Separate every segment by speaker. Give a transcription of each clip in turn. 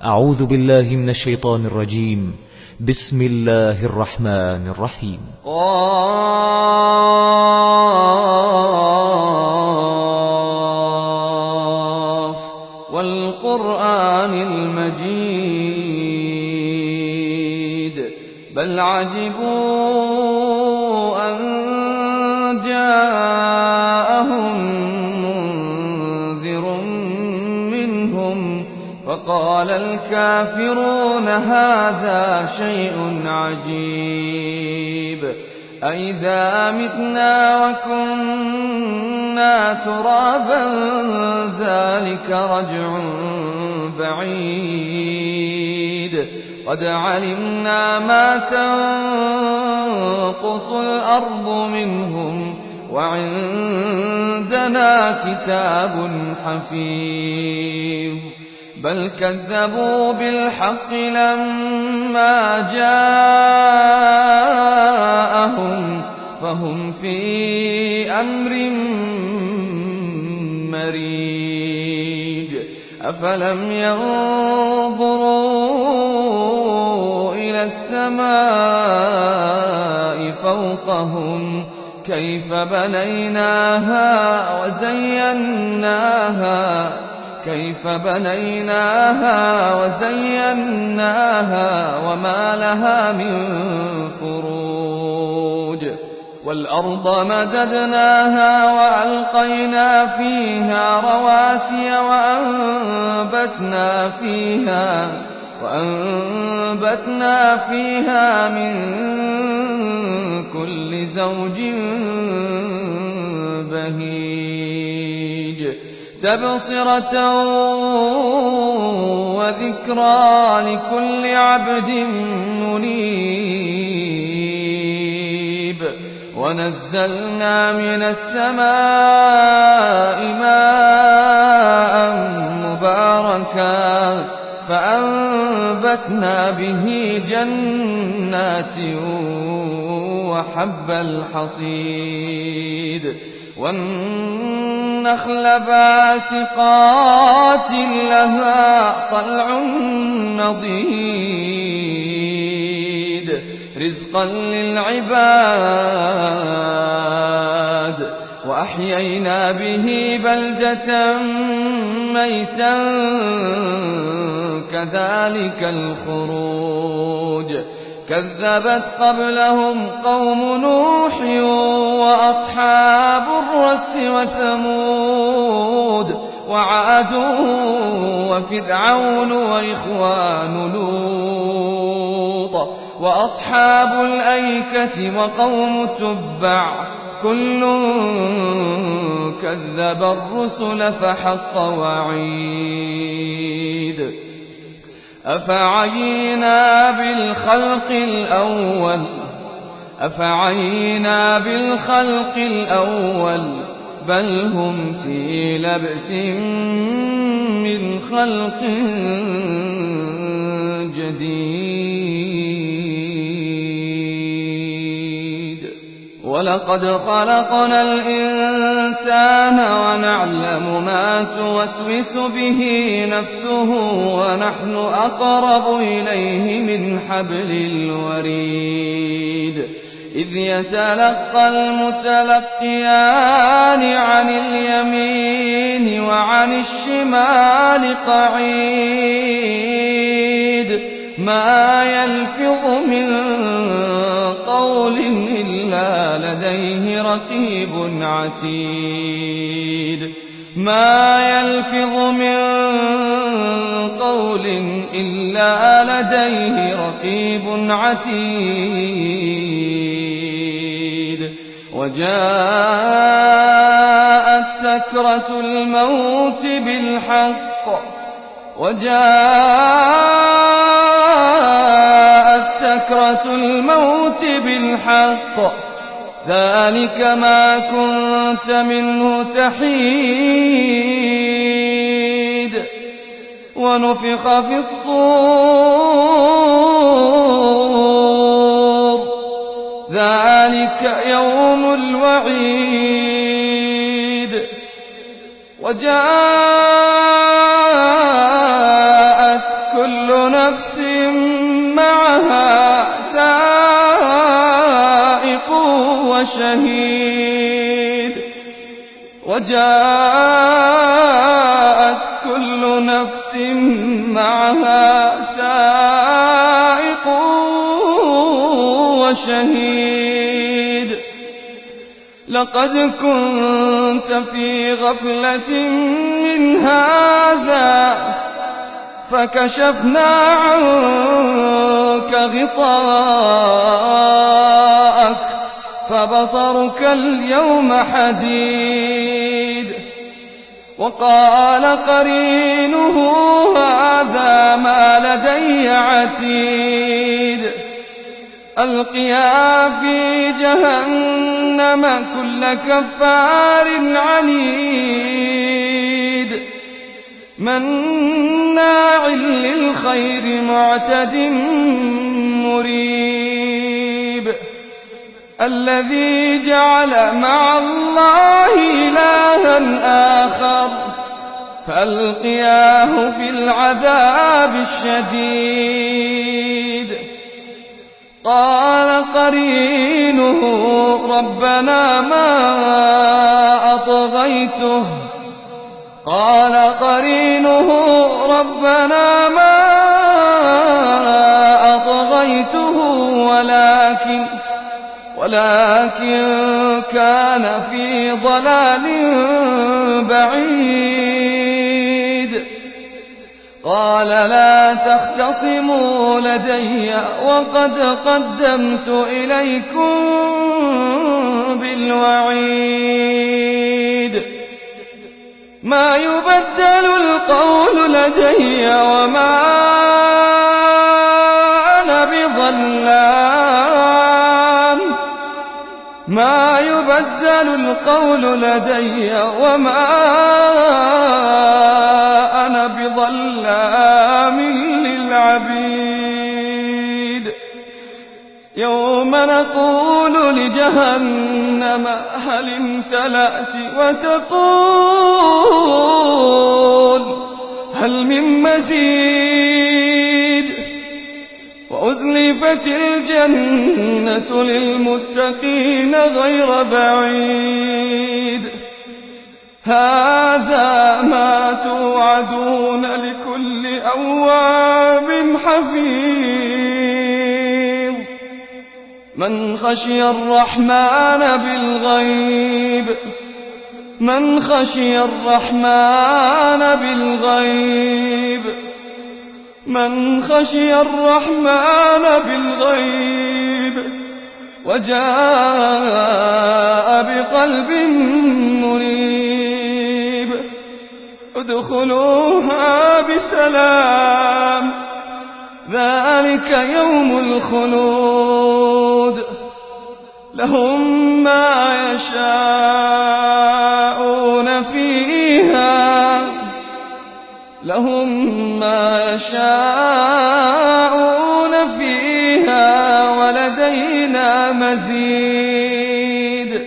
Speaker 1: أعوذ بالله من الشيطان الرجيم. بسم الله الرحمن الرحيم.
Speaker 2: قاف والقرآن المجيد بل عجبوا أن جاءهم منذر منهم فقال الكافرون هذا شيء عجيب أئذا متنا وكنا ترابا ذلك رجع بعيد قد علمنا ما تنقص الأرض منهم وعندنا كتاب حفيظ بل كذبوا بالحق لما جاءهم فهم في أمر مريج أفلم ينظروا إلى السماء فوقهم كيف بنيناها وزيناها وما لها من فروج والأرض مددناها وألقينا فيها رواسي وأنبتنا فيها من كل زوج بهيج تبصرة وذكرى لكل عبد منيب ونزلنا من السماء ماء مباركا فأنبتنا به جنات وحب الحصيد والنخل باسقات لها طلع نضيد رزقا للعباد وأحيينا به بلدة ميتا كذلك الخروج كذبت قبلهم قوم نوح وأصحاب الرس وثمود وعاد وفرعون وإخوان لوط وأصحاب الأيكة وقوم تبع كل كذب الرسل فحق وعيد أفعينا بالخلق الأول بل هم في لبس من خلق جديد ولقد خلقنا الإنسان ونعلم ما توسوس به نفسه ونحن أقرب إليه من حبل الوريد إذ يتلقى المتلقيان عن اليمين وعن الشمال قعيد ما يلفظ من قول إلا لديه رقيب عتيد وجاءت سكرة الموت بالحق ذلك ما كنت منه تحيد ونفخ في الصور ذلك يوم الوعيد وجاءت كل نفس معها سائق وشهيد وجاءت كل نفس معها سائق وشهيد لقد كنت في غفلة من هذا فكشفنا عنك غطاءك فبصرك اليوم حديد وقال قرينه هذا ما لدي عتيد ألقيا في جهنم كل كفار عنيد مناع للخير معتد مريب الذي جعل مع الله إلها آخر فألقياه في العذاب الشديد قال قرينه ربنا ما أطغيته قال قرينه ربنا ما أطغيته ولكن كان في ضلال بعيد قال لا تختصموا لدي وقد قدمت إليكم بالوعيد ما يبدل القول لدي وما أنا بظلام ما يبدل القول لدي وما أنا بظلام للعبيد يوم نقول لجهنم هل امتلأت وتقول هل من مزيد وأزلفت الجنة للمتقين غير بعيد هذا ما توعدون لكل أواب حفيظ من خشي الرحمن بالغيب من خشي الرحمن بالغيب من خشي الرحمن بالغيب وجاء بقلب منيب ادخلوها بسلام ذلك يوم الخلود لهم ما يشاءون فيها ولدينا مزيد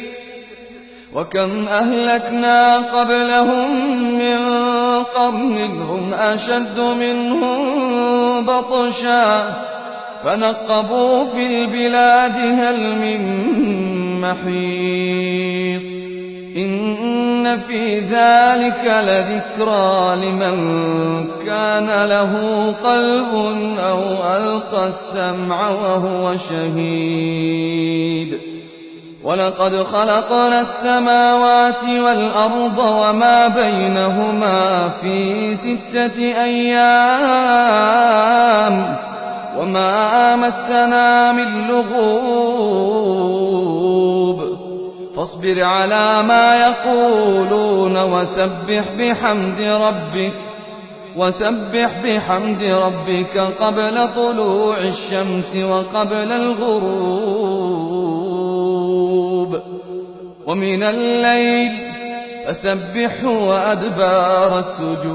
Speaker 2: وكم أهلكنا قبلهم من قرن هم أشد منهم بطشا فنقبوا في البلاد هل من محيص إن في ذلك لذكرى لمن كان له قلب أو ألقى السمع وهو شهيد ولقد خلقنا السماوات والأرض وما بينهما في 6 أيام وما مسنا من لغوب فاصبر على ما يقولون وسبح بحمد ربك قبل طلوع الشمس وقبل الغروب ومن الليل فسبحه وأدبار السجود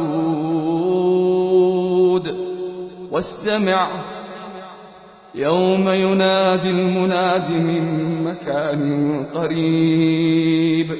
Speaker 2: واستمع يوم ينادي المناد من مكان قريب